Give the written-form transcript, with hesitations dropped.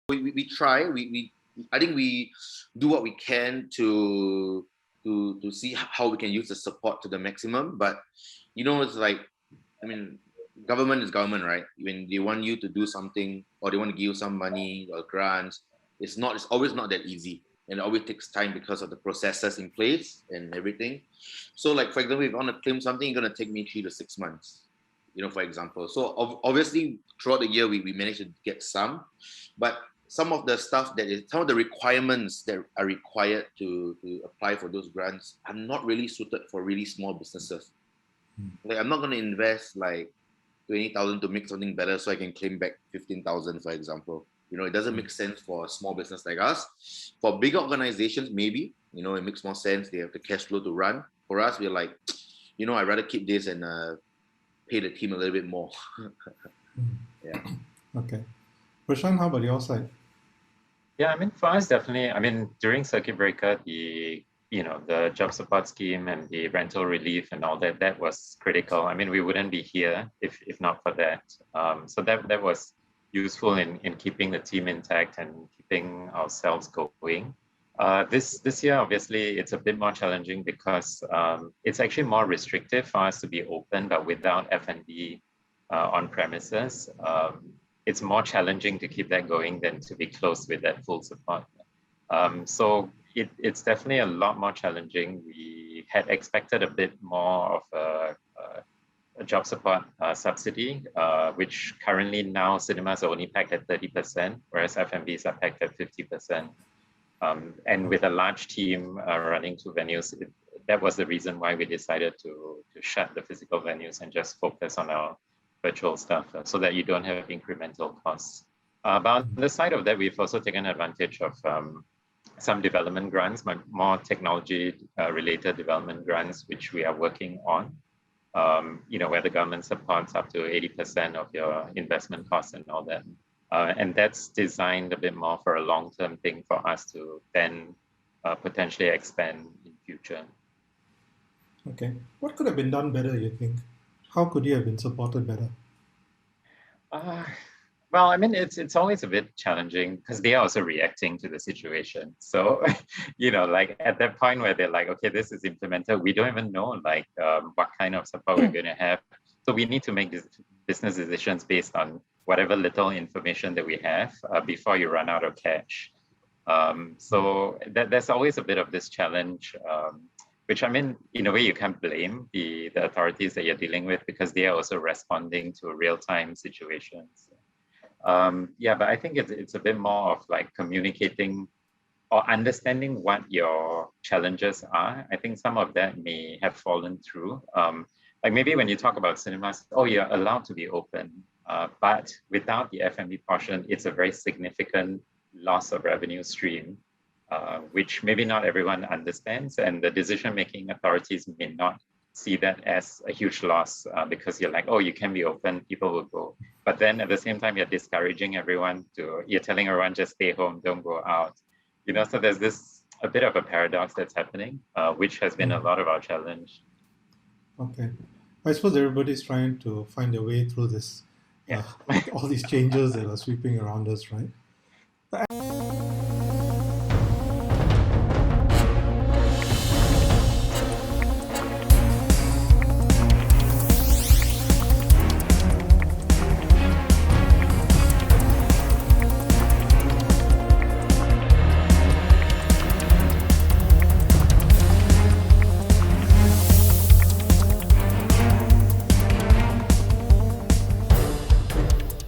we try. I think we do what we can to see how we can use the support to the maximum. But it's like, I mean, government is government, right? When they want you to do something or they want to give you some money or grants, it's always not that easy, and it always takes time because of the processes in place and everything. So, like, for example, if I want to claim something, it's gonna take me 3 to 6 months, for example. So obviously throughout the year we managed to get some, but some of the requirements that are required to apply for those grants are not really suited for really small businesses. Like, I'm not going to invest like 20,000 to make something better so I can claim back 15,000, for example. It doesn't make sense for a small business like us. For big organizations, maybe, it makes more sense. They have the cash flow to run. For us, we're like, I'd rather keep this and pay the team a little bit more. Yeah. Okay. Prashant, how about your side? Yeah, I mean, for us, definitely, during circuit breaker, the job support scheme and the rental relief and all that was critical. We wouldn't be here if not for that. So that was useful in keeping the team intact and keeping ourselves going. This year, obviously, it's a bit more challenging because it's actually more restrictive for us to be open, but without F&B on premises. It's more challenging to keep that going than to be closed with that full support. So it's definitely a lot more challenging. We had expected a bit more of a job support subsidy, which currently now cinemas are only packed at 30%, whereas F&Bs are packed at 50%. And with a large team running 2 venues, that was the reason why we decided to shut the physical venues and just focus on our virtual stuff so that you don't have incremental costs. But on the side of that, we've also taken advantage of some development grants, more technology-related development grants, which we are working on, where the government supports up to 80% of your investment costs and all that. And that's designed a bit more for a long-term thing for us to then potentially expand in future. Okay. What could have been done better, you think? How could you have been supported better? Well, it's always a bit challenging because they are also reacting to the situation. So, like at that point where they're like, okay, this is implemented, we don't even know what kind of support we're going to have. So we need to make these business decisions based on whatever little information that we have before you run out of cash. So there's always a bit of this challenge, which in a way you can't blame the authorities that you're dealing with because they are also responding to real-time situations. But I think it's a bit more of like communicating or understanding what your challenges are. I think some of that may have fallen through. Like maybe when you talk about cinemas, you're allowed to be open, but without the F&B portion, it's a very significant loss of revenue stream, which maybe not everyone understands, and the decision-making authorities may not see that as a huge loss because you're like, you can be open, people will go. But then at the same time, you're discouraging everyone you're telling everyone just stay home, don't go out. So there's a bit of a paradox that's happening, which has been a lot of our challenge. Okay. I suppose everybody's trying to find a way through this, all these changes that are sweeping around us, right?